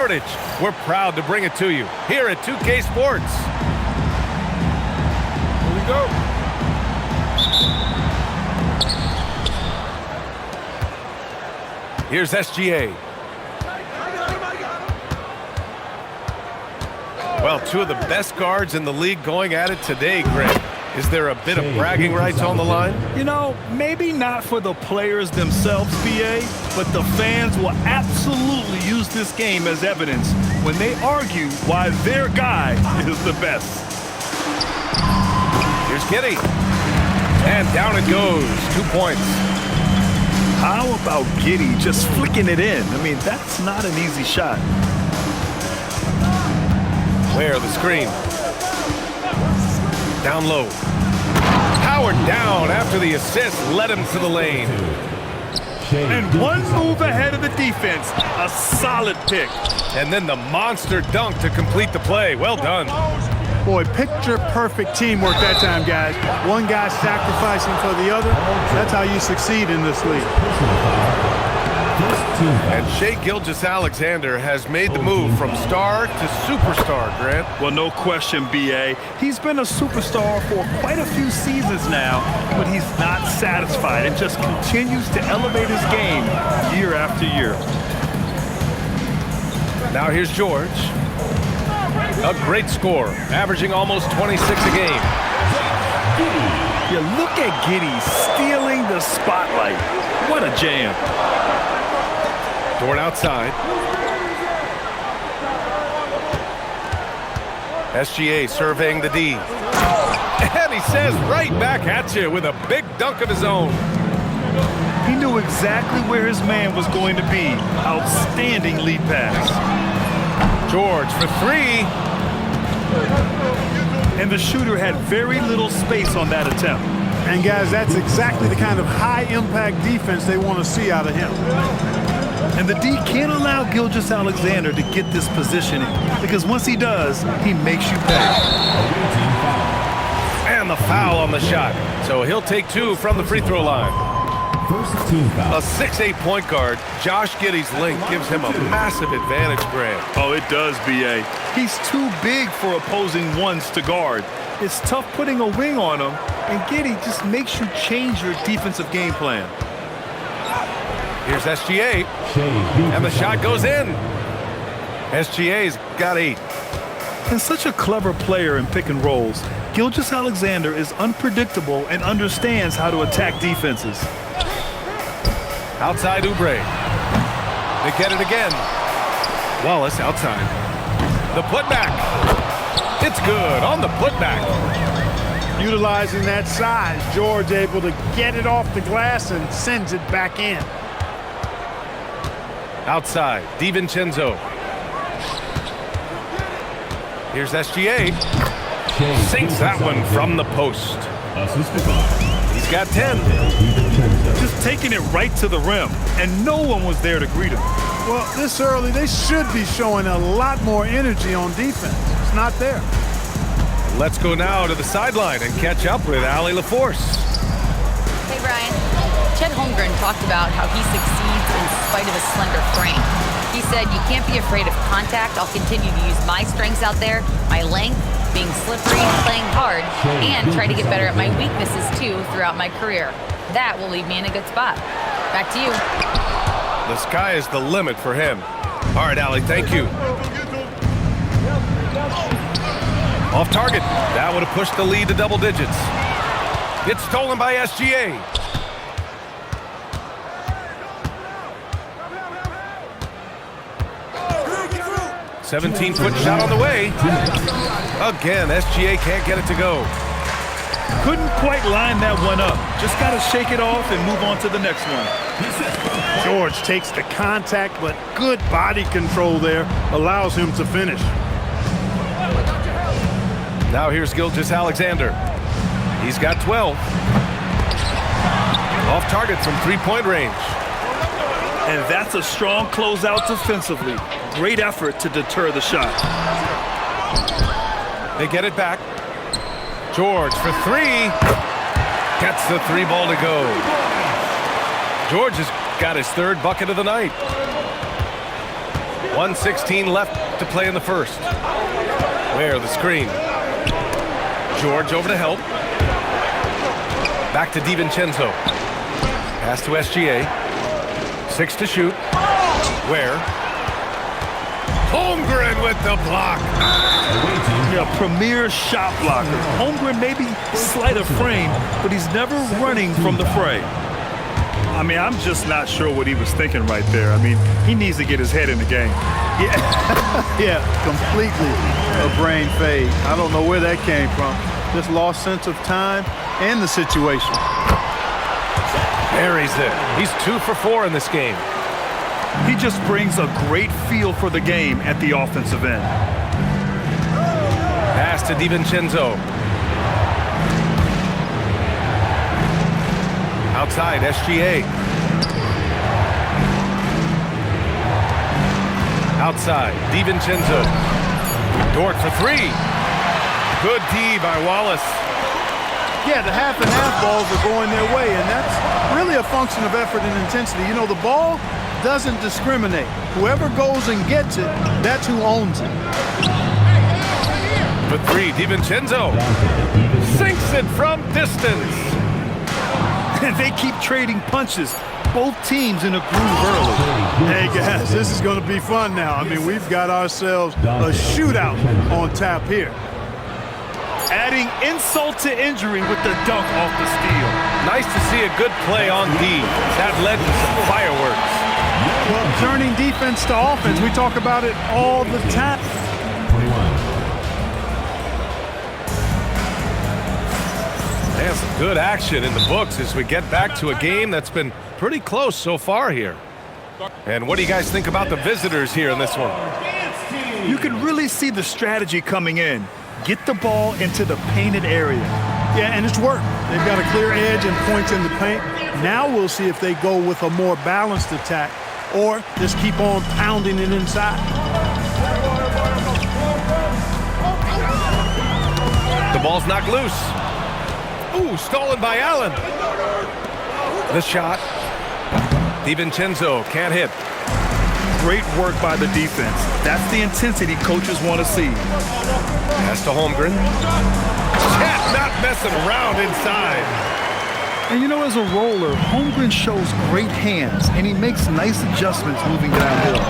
We're proud to bring it to you here at 2K Sports. Here we go. Here's SGA. Well, two of the best guards in the league going at it today, Greg. Is there a bit of bragging rights on the line? You know, maybe not for the players themselves, BA, but the fans will absolutely use this game as evidence when they argue why their guy is the best. Here's Giddey. And down it goes. 2 points. How about Giddey just flicking it in? I mean, that's not an easy shot. Where the screen. Down low. Howard down after the assist led him to the lane. And one move ahead of the defense. A solid pick. And then the monster dunk to complete the play. Well done. Boy, picture-perfect teamwork that time, guys. One guy sacrificing for the other. That's how you succeed in this league. And Shai Gilgeous-Alexander has made the move from star to superstar, Grant. Well, no question, B.A. He's been a superstar for quite a few seasons now, but he's not satisfied and just continues to elevate his game year after year. Now here's George. A great score, averaging almost 26 a game. You look at Giddey stealing the spotlight. What a jam. Dort outside. SGA surveying the D. And he says right back at you with a big dunk of his own. He knew exactly where his man was going to be. Outstanding lead pass. George for three. And the shooter had very little space on that attempt. And guys, that's exactly the kind of high-impact defense they want to see out of him. And the D can't allow Gilgeous-Alexander to get this positioning, because once he does, he makes you pay. And the foul on the shot. So he'll take two from the free throw line. A 6'8" point guard, Josh Giddey's length gives him a massive advantage, Grant. Oh, it does, B.A. He's too big for opposing ones to guard. It's tough putting a wing on him, and Giddey just makes you change your defensive game plan. Here's SGA, and the shot goes in. SGA's got 8. And such a clever player in pick and rolls, Gilgeous-Alexander is unpredictable and understands how to attack defenses. Outside Oubre. They get it again. Wallace outside. The putback. It's good on the putback. Utilizing that size, George able to get it off the glass and sends it back in. Outside, DiVincenzo. Here's SGA. Sinks that one from the post. He's got 10. Just taking it right to the rim, and no one was there to greet him. Well, this early, they should be showing a lot more energy on defense. It's not there. Let's go now to the sideline and catch up with Allie LaForce. Hey, Brian. Chet Holmgren talked about how he succeeds in spite of a slender frame. He said, you can't be afraid of contact. I'll continue to use my strengths out there, my length, being slippery, playing hard, and try to get better at my weaknesses, too, throughout my career. That will leave me in a good spot. Back to you. The sky is the limit for him. All right, Allie, thank you. Off target. That would have pushed the lead to double digits. It's stolen by SGA. "17-foot shot on the way." Again, SGA can't get it to go. Couldn't quite line that one up. Just got to shake it off and move on to the next one. George takes the contact, but good body control there allows him to finish. Now here's Gilgeous-Alexander. He's got 12. Off target from three-point range. And that's a strong closeout defensively. Great effort to deter the shot. They get it back. George for three. Gets the three ball to go. George has got his third bucket of the night. 1:16 left to play in the first. Where the screen. George over to help. Back to DiVincenzo. Pass to SGA. 6 to shoot. Where? Holmgren with the block. Yeah, premier shot blocker. Holmgren maybe slight of frame, but he's never running from the fray. I mean, I'm just not sure what he was thinking right there. I mean, he needs to get his head in the game. Yeah, completely a brain fade. I don't know where that came from. Just lost sense of time and the situation. Buries it. He's 2 for 4 in this game. He just brings a great feel for the game at the offensive end. Pass to DiVincenzo. Outside, SGA. Outside, DiVincenzo. Dort for 3. Good D by Wallace. Yeah, the half and half balls are going their way, and that's really a function of effort and intensity. You know, the ball doesn't discriminate. Whoever goes and gets it, that's who owns it. For 3, DiVincenzo sinks it from distance. And they keep trading punches. Both teams in a groove early. Hey, guys, this is going to be fun now. I mean, we've got ourselves a shootout on tap here. Adding insult to injury with the dunk off the steal. Nice to see a good play on D. That led to some fireworks. Well, turning defense to offense, we talk about it all the time. And some good action in the books as we get back to a game that's been pretty close so far here. And what do you guys think about the visitors here in this one? You can really see the strategy coming in. Get the ball into the painted area. Yeah, and it's worked. They've got a clear edge and points in the paint. Now we'll see if they go with a more balanced attack or just keep on pounding it inside. The ball's knocked loose. Ooh, stolen by Allen. The shot. DiVincenzo can't hit. Great work by the defense. That's the intensity coaches want to see. Pass to Holmgren. Chet not messing around inside. And you know, as a roller, Holmgren shows great hands, and he makes nice adjustments moving downhill.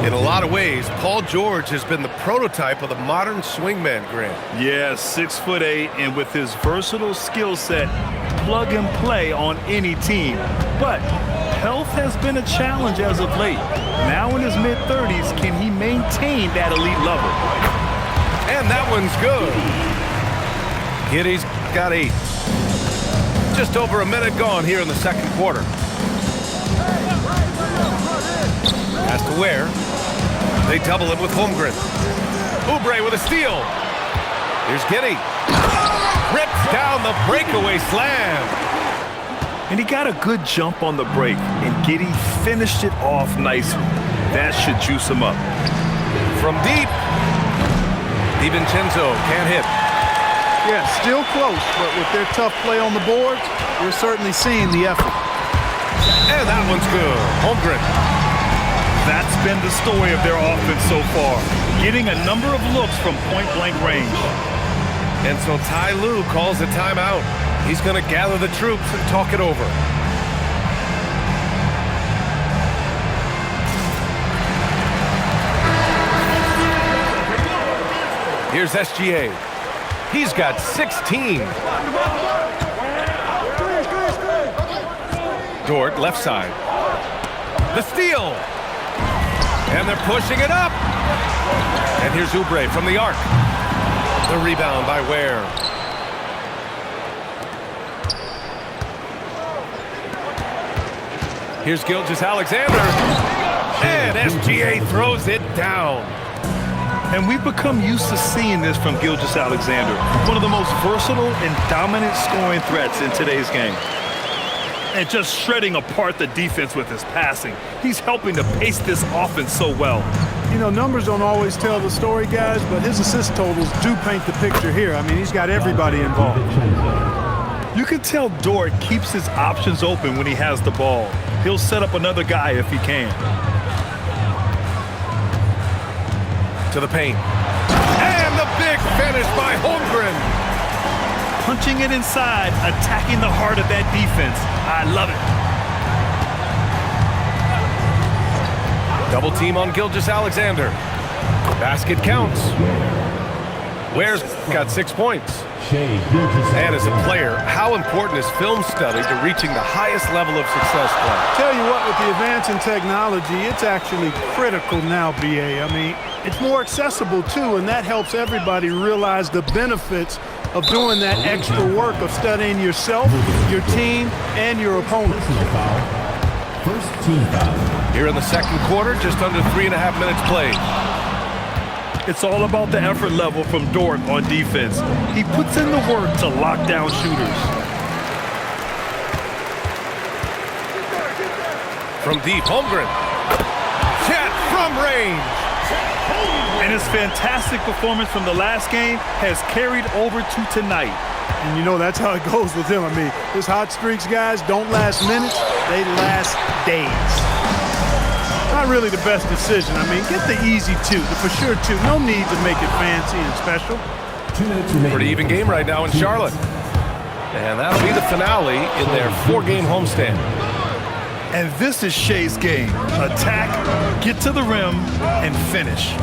In a lot of ways, Paul George has been the prototype of the modern swingman, Grant. Yeah, 6'8", and with his versatile skill set, plug and play on any team. But health has been a challenge as of late. Now in his mid-30s, can he maintain that elite level? And that one's good. Giddey's got 8. Just over a minute gone here in the second quarter. Pass to Ware. They double it with Holmgren. Oubre with a steal. Here's Giddey. Rips down the breakaway slam. And he got a good jump on the break, and Giddey finished it off nicely. That should juice him up. From deep. DiVincenzo can't hit. Yeah, still close, but with their tough play on the boards, we're certainly seeing the effort. And that one's good. Holmgren. That's been the story of their offense so far, getting a number of looks from point-blank range. And so Ty Lue calls a timeout. He's going to gather the troops and talk it over. Here's SGA. He's got 16. Dort, left side. The steal. And they're pushing it up. And here's Oubre from the arc. The rebound by Ware. Here's Gilgeous-Alexander. And SGA throws it down. And we've become used to seeing this from Gilgeous-Alexander, one of the most versatile and dominant scoring threats in today's game. And just shredding apart the defense with his passing. He's helping to pace this offense so well. You know, numbers don't always tell the story, guys, but his assist totals do paint the picture here. I mean, he's got everybody involved. You can tell Dort keeps his options open when he has the ball. He'll set up another guy if he can. To the paint. And the big finish by Holmgren. Punching it inside, attacking the heart of that defense. I love it. Double team on Gilgeous-Alexander. Basket counts. Ware's got 6 points. And as a player, how important is film study to reaching the highest level of success? Tell you what, with the advance in technology, it's actually critical now, BA. I mean, it's more accessible too, and that helps everybody realize the benefits of doing that extra work of studying yourself, your team, and your opponent. First team foul. Here in the second quarter, just under 3.5 minutes played. It's all about the effort level from Dort on defense. He puts in the work to lock down shooters. From deep, Holmgren. Chet from range. And his fantastic performance from the last game has carried over to tonight. And you know that's how it goes with him. I mean, his hot streaks, guys, don't last minutes, they last days. Not really the best decision. I mean, get the easy two, the for sure two. No need to make it fancy and special. 2 minutes remaining. Pretty even game right now in Charlotte. And that'll be the finale in their 4-game homestand. And this is Shea's game. Attack, get to the rim, and finish.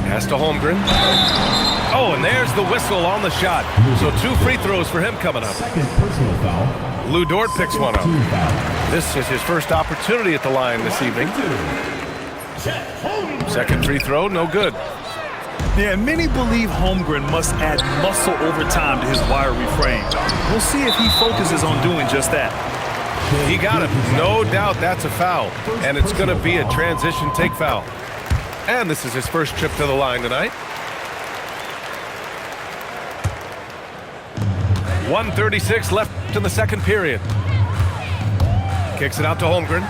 Pass to Holmgren. Oh, and there's the whistle on the shot. So 2 free throws for him coming up. Second personal foul. Lou Dort picks one up. Team foul. This is his first opportunity at the line this evening. Second free throw, no good. Yeah, many believe Holmgren must add muscle over time to his wiry frame. We'll see if he focuses on doing just that. He got it. No doubt that's a foul. And it's going to be a transition take foul. And this is his first trip to the line tonight. 1:36 left in the second period. Kicks it out to Holmgren.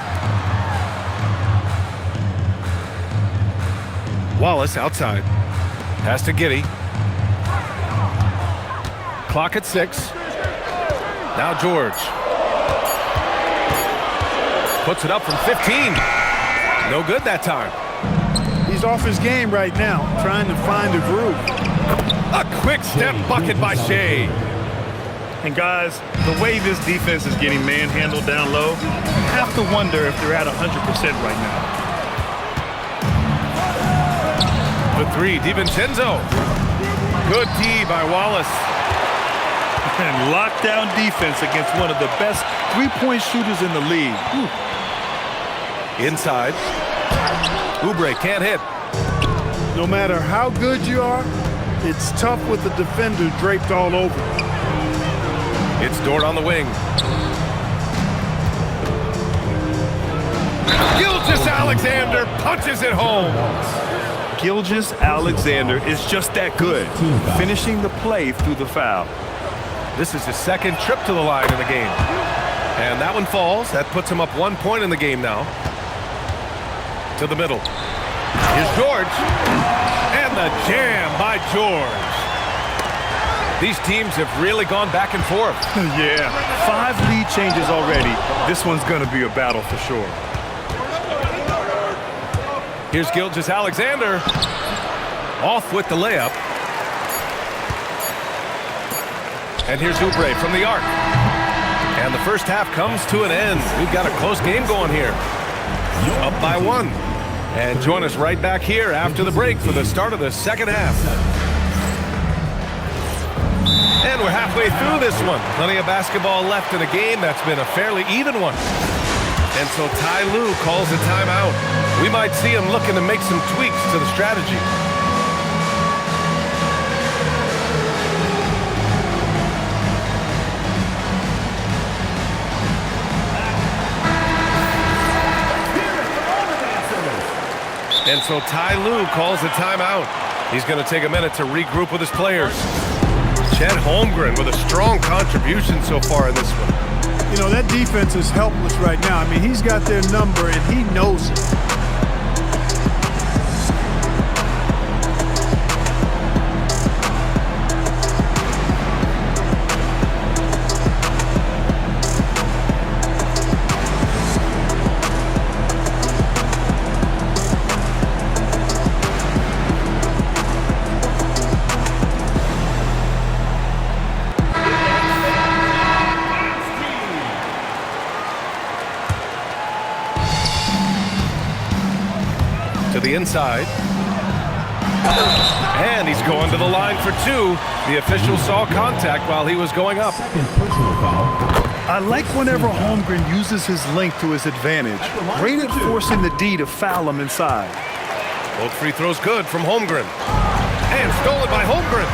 Wallace outside. Pass to Giddey. Clock at 6. Now George. Puts it up from 15. No good that time. He's off his game right now, trying to find a groove. A quick step bucket by Shea. And guys, the way this defense is getting manhandled down low, you have to wonder if they're at 100% right now. The 3, DiVincenzo. Good D by Wallace. And lockdown defense against one of the best three-point shooters in the league. Inside. Oubre can't hit. No matter how good you are, it's tough with the defender draped all over. It's Dort on the wing. Gilgeous-Alexander punches it home. Gilgeous-Alexander is just that good, finishing the play through the foul. This is his second trip to the line in the game. And that one falls. That puts him up 1 point in the game now. To the middle. Here's George. And the jam by George. These teams have really gone back and forth. Yeah, 5 lead changes already. This one's going to be a battle for sure. Here's Gilgeous-Alexander. Off with the layup. And here's Oubre from the arc. And the first half comes to an end. We've got a close game going here. Up by 1. And join us right back here after the break for the start of the second half. And we're halfway through this one. Plenty of basketball left in a game that's been a fairly even one. And so Ty Lue calls a timeout. We might see him looking to make some tweaks to the strategy. And so Ty Lue calls a timeout. He's going to take a minute to regroup with his players. Chet Holmgren with a strong contribution so far in this one. You know, that defense is helpless right now. I mean, he's got their number, and he knows it. the inside. And he's going to the line for two. The official saw contact while he was going up. Second personal foul. I like whenever Holmgren uses his length to his advantage. Great at forcing the D to foul him inside. Both free throws good from Holmgren. And stolen by Holmgren.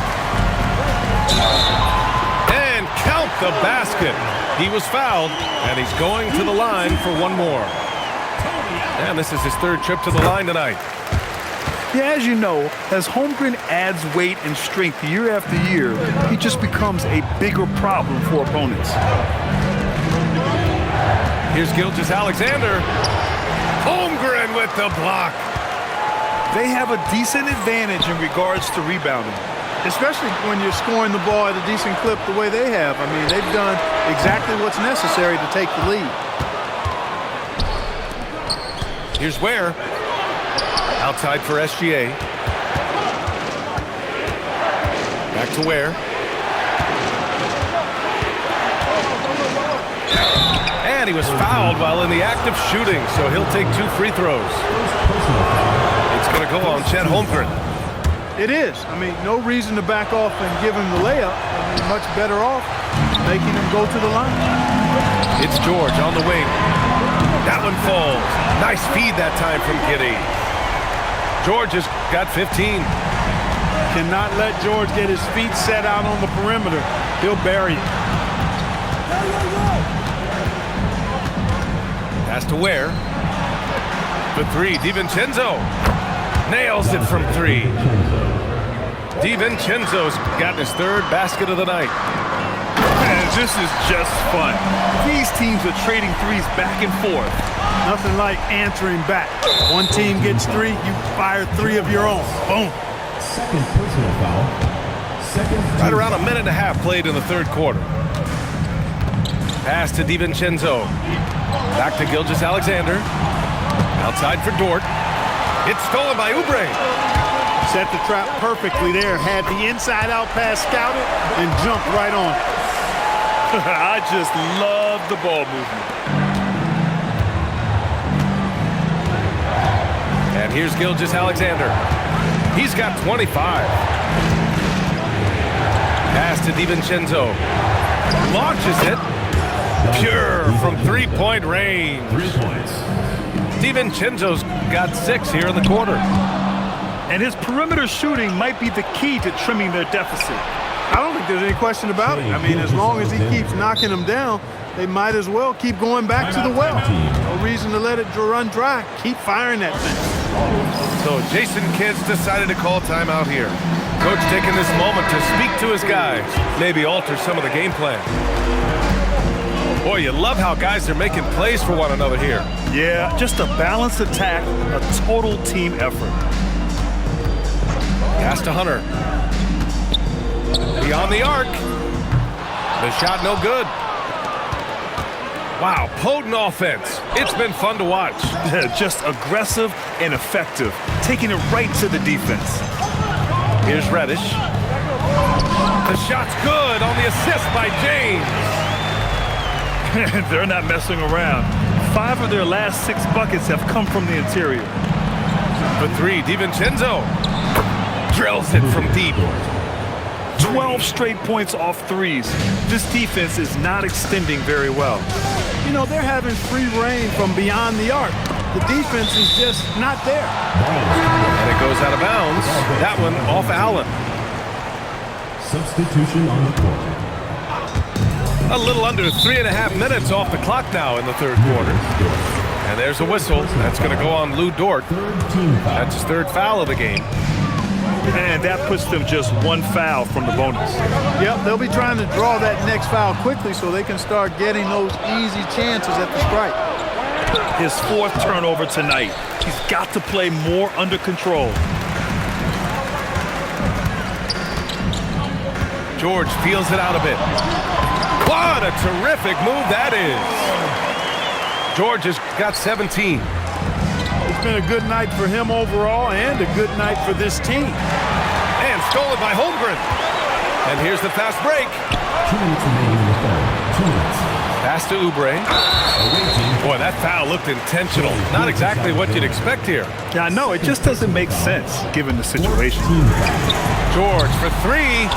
And count the basket. He was fouled, and he's going to the line for one more. And this is his third trip to the line tonight. Yeah, as you know, as Holmgren adds weight and strength year after year, he just becomes a bigger problem for opponents. Here's Gilgeous-Alexander. Holmgren with the block. They have a decent advantage in regards to rebounding. Especially when you're scoring the ball at a decent clip the way they have. I mean, they've done exactly what's necessary to take the lead. Here's Ware. Outside for SGA. Back to Ware. And he was fouled while in the act of shooting, so he'll take two free throws. It's going to go on Chet Holmgren. It is. I mean, no reason to back off and give him the layup. I mean, much better off making him go to the line. It's George on the wing. That one falls. Nice feed that time from Giddey. George has got 15. Cannot let George get his feet set out on the perimeter. He'll bury it. Pass to Ware. The three, DiVincenzo. Nails it from three. DiVincenzo's gotten his third basket of the night. Man, this is just fun. These teams are trading threes back and forth. Nothing like answering back. One team gets three, you fire three of your own. Boom. Second personal foul. Second. Right around a minute and a half played in the third quarter. Pass to DiVincenzo. Back to Gilgeous-Alexander. Outside for Dort. It's stolen by Oubre. Set the trap perfectly there. Had the inside-out pass scouted and jumped right on. I just love the ball movement. And here's Gilgeous-Alexander. He's got 25. Pass to DiVincenzo. Launches it. Pure from three-point range. 3 points. DiVincenzo's got 6 here in the quarter. And his perimeter shooting might be the key to trimming their deficit. I don't think there's any question about it. I mean, as long as he keeps knocking them down, they might as well keep going back to the well. No reason to let it run dry. Keep firing that thing. So Jason Kidd's decided to call timeout here. Coach taking this moment to speak to his guys, maybe alter some of the game plan. Boy, you love how guys are making plays for one another here. Yeah, just a balanced attack, a total team effort. Pass to Hunter. Beyond the arc. The shot no good. Wow, potent offense. It's been fun to watch. Just aggressive and effective, taking it right to the defense. Here's Reddish. The shot's good on the assist by James. They're not messing around. 5 of their last 6 buckets have come from the interior. The three, DiVincenzo. Drills it from deep. 12 straight points off threes. This defense is not extending very well. You know, they're having free reign from beyond the arc. The defense is just not there. And it goes out of bounds. That one off Allen. Substitution on the court. A little under 3.5 minutes off the clock now in the third quarter. And there's a whistle. That's going to go on Lou Dort. Third team foul. That's his third foul of the game. And that puts them just 1 foul from the bonus. Yep, they'll be trying to draw that next foul quickly so they can start getting those easy chances at the strike. His 4th turnover tonight. He's got to play more under control. George feels it out a bit. What a terrific move that is. George has got 17. It's been a good night for him overall and a good night for this team. And stolen by Holmgren. And here's the fast break. 2 minutes remaining in the third. 2 minutes. Pass to Oubre. Boy, that foul looked intentional. Not exactly what you'd expect here. Yeah, I know. It just doesn't make sense given the situation. George for three.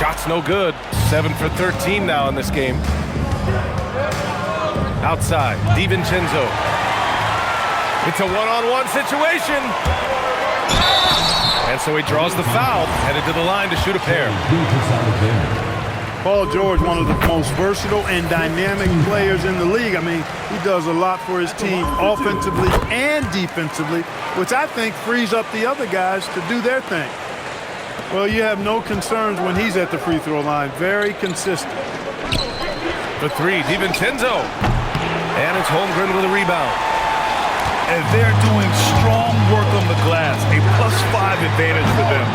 Shot's no good. 7 for 13 now in this game. Outside, DiVincenzo. It's a one-on-one situation. And so he draws the foul, headed to the line to shoot a pair. Paul George, one of the most versatile and dynamic players in the league. I mean, he does a lot for his team offensively and defensively, which I think frees up the other guys to do their thing. Well, you have no concerns when he's at the free throw line. Very consistent. For three, DiVincenzo. And it's Holmgren with a rebound. And they're doing strong work on the glass. A +5 advantage for them.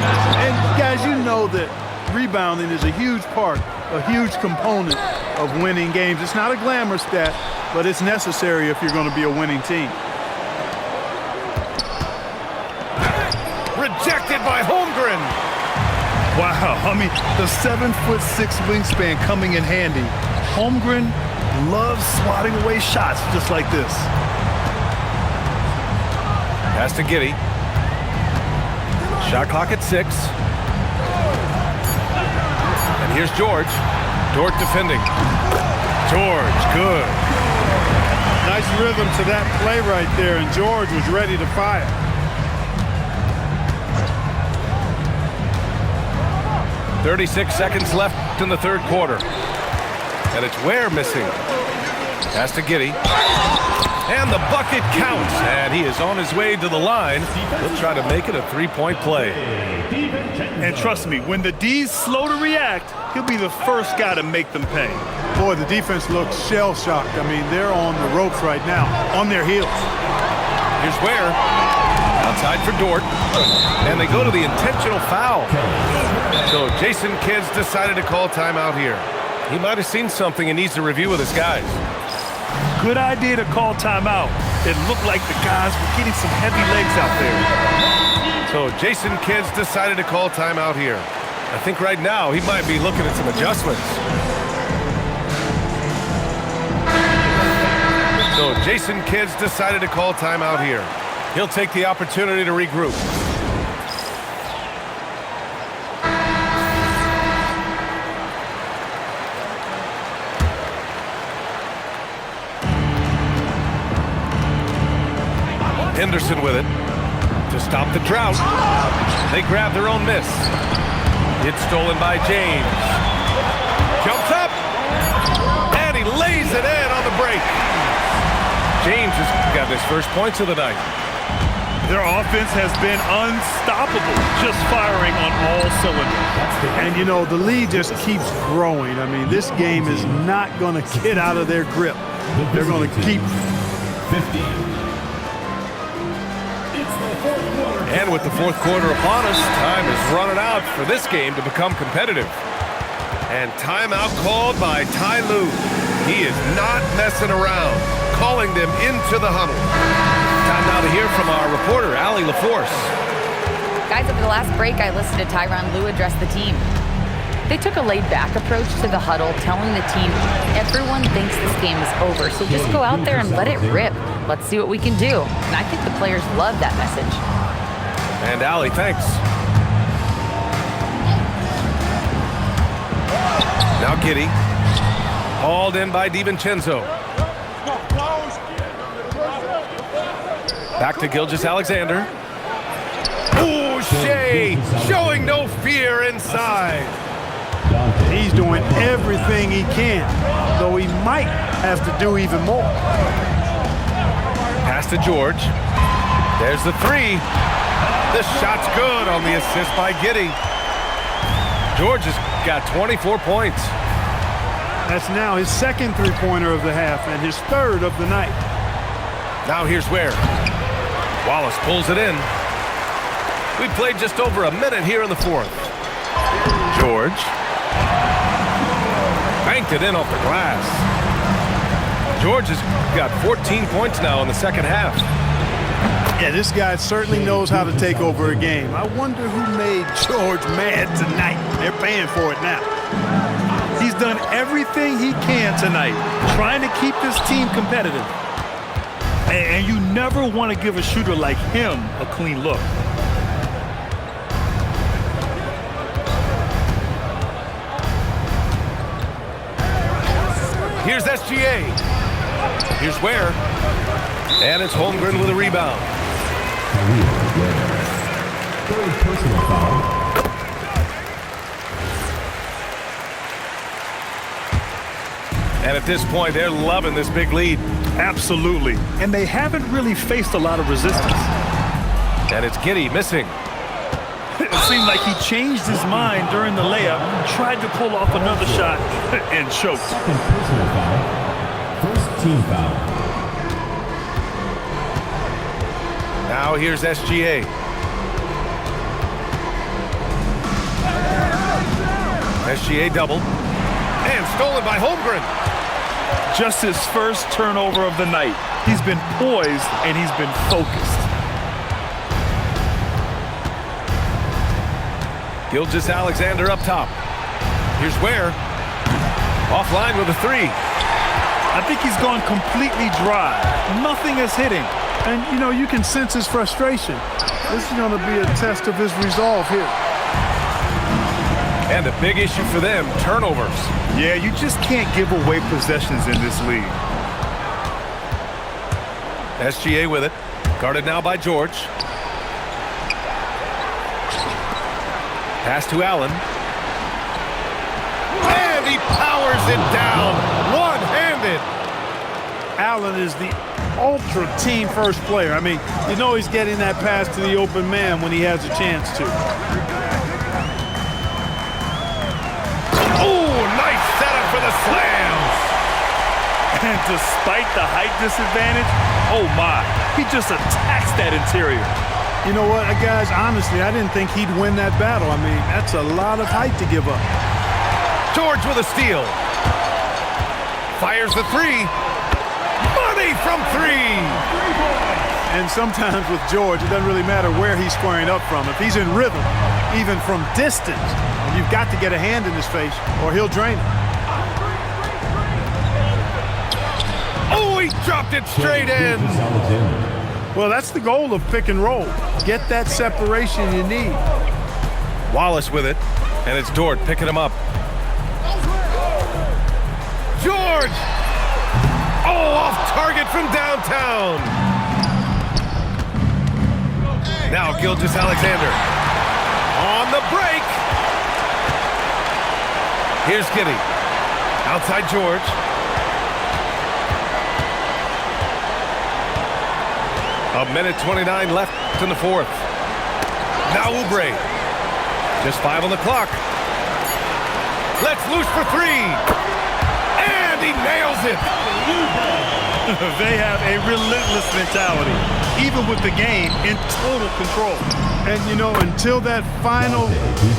And guys, you know that rebounding is a huge part, a huge component of winning games. It's not a glamour stat, but it's necessary if you're going to be a winning team. Rejected by Holmgren. Wow, I mean, the 7'6" wingspan coming in handy. Holmgren loves swatting away shots just like this. Pass to Giddey. Shot clock at 6. And here's George. Dort defending. George, good. Nice rhythm to that play right there, and George was ready to fire. .36 seconds left in the third quarter. And it's Ware missing. Pass to Giddey. And the bucket counts. And he is on his way to the line. He'll try to make it a three-point play. And trust me, when the D's slow to react, he'll be the first guy to make them pay. Boy, the defense looks shell-shocked. I mean, they're on the ropes right now, on their heels. Here's Ware. Outside for Dort. And they go to the intentional foul. So Jason Kidd's decided to call timeout here. He might have seen something and needs to review with his guys. Good idea to call timeout. It looked like the guys were getting some heavy legs out there. So Jason Kidd's decided to call timeout here. I think right now he might be looking at some adjustments. So Jason Kidd's decided to call timeout here. He'll take the opportunity to regroup. Henderson with it to stop the drought. They grab their own miss. It's stolen by James. Jumps up, and he lays it in on the break. James has got his first points of the night. Their offense has been unstoppable, just firing on all cylinders. And, you know, the lead just keeps growing. I mean, this game is not going to get out of their grip. They're going to keep. 50. And with the fourth quarter upon us, time is running out for this game to become competitive. And timeout called by Ty Lue. He is not messing around, calling them into the huddle. Time now to hear from our reporter, Allie LaForce. Guys, over the last break, I listened to Tyronn Lue address the team. They took a laid-back approach to the huddle, telling the team, everyone thinks this game is over, so just go out there and let it rip. Let's see what we can do. And I think the players love that message. And Allie, thanks. Now Giddey. Hauled in by DiVincenzo. Back to Gilgeous-Alexander. Ooh, Shea showing no fear inside. He's doing everything he can, though he might have to do even more. Pass to George. There's the three. The shot's good on the assist by Giddey. George has got 24 points. That's now his second three-pointer of the half and his third of the night. Now here's Ware. Wallace pulls it in. We played just over a minute here in the fourth. George. Banked it in off the glass. George has got 14 points now in the second half. Yeah, this guy certainly knows how to take over a game. I wonder who made George mad tonight. They're paying for it now. He's done everything he can tonight, trying to keep this team competitive. And you never want to give a shooter like him a clean look. Here's SGA. Here's Ware. And it's Holmgren with a rebound. Third personal foul. And at this point, they're loving this big lead. Absolutely. And they haven't really faced a lot of resistance. And it's Giddey missing. It seemed like he changed his mind during the layup, tried to pull off another shot, and choked. Second personal foul. First team foul. Now here's SGA. SGA double. And stolen by Holmgren. Just his first turnover of the night. He's been poised and he's been focused. Gilgeous-Alexander up top. Here's Ware. Offline with a three. I think he's gone completely dry. Nothing is hitting. And, you know, you can sense his frustration. This is going to be a test of his resolve here. And a big issue for them, turnovers. Yeah, you just can't give away possessions in this league. SGA with it. Guarded now by George. Pass to Allen. And he powers it down. One-handed. Allen is the ultra team first player. I mean, you know he's getting that pass to the open man when he has a chance to. Oh, nice setup for the slams. And despite the height disadvantage, oh my, he just attacks that interior. You know what, guys, honestly, I didn't think he'd win that battle. I mean, that's a lot of height to give up. George with a steal. Fires the three. Money from three. And sometimes with George, it doesn't really matter where he's squaring up from. If he's in rhythm, even from distance, you've got to get a hand in his face or he'll drain it. Oh, he dropped it straight in. Well, that's the goal of pick and roll. Get that separation you need. Wallace with it, and it's Dort picking him up. George! Oh, off target from downtown. Now Gilgeous-Alexander on the break. Here's Giddey. Outside George. A minute 29 left in the fourth. Now Oubre. Just 5 on the clock. Let's loose for three. And he nails it. They have a relentless mentality, even with the game in total control. And, you know, until that final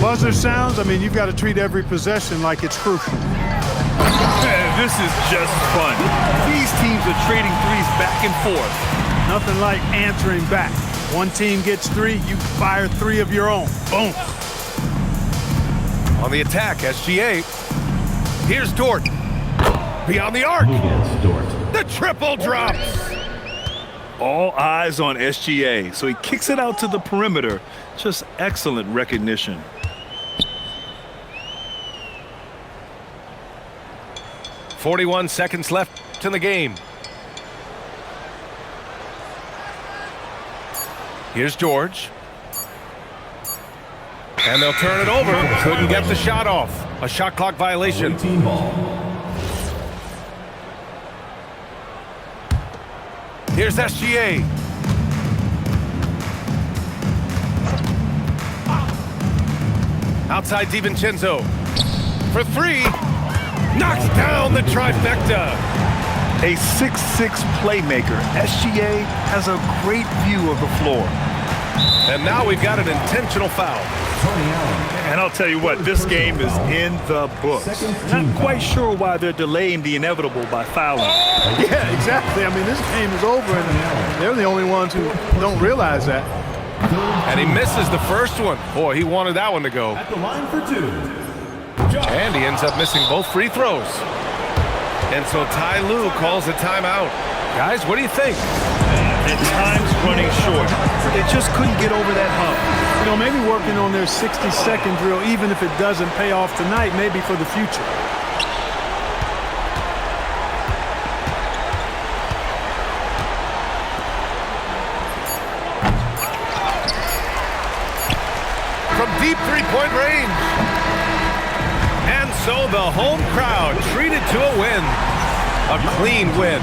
buzzer sounds, I mean, you've got to treat every possession like it's crucial. This is just fun. These teams are trading threes back and forth. Nothing like answering back. One team gets three, you fire three of your own. Boom. On the attack, SGA. Here's Dort. Beyond the arc. The triple drops. All eyes on SGA, so he kicks it out to the perimeter. Just excellent recognition. .41 seconds left in the game. Here's George. And they'll turn it over. Couldn't get the shot off. A shot clock violation. Team ball. Here's SGA. Outside DiVincenzo. For three. Knocks down the trifecta. A 6'6" playmaker, SGA has a great view of the floor. And now we've got an intentional foul. And I'll tell you what, this game is in the books. Not quite sure why they're delaying the inevitable by fouling. Yeah, exactly. I mean, this game is over, and they're the only ones who don't realize that. And he misses the first one. Boy, he wanted that one to go. At the line for two. And he ends up missing both free throws. And so Ty Lue calls a timeout. Guys, what do you think? And time's running short. They just couldn't get over that hump. You know, maybe working on their 60-second drill, even if it doesn't pay off tonight, maybe for the future. From deep three-point range. And so the home crowd treated to a win. A clean win.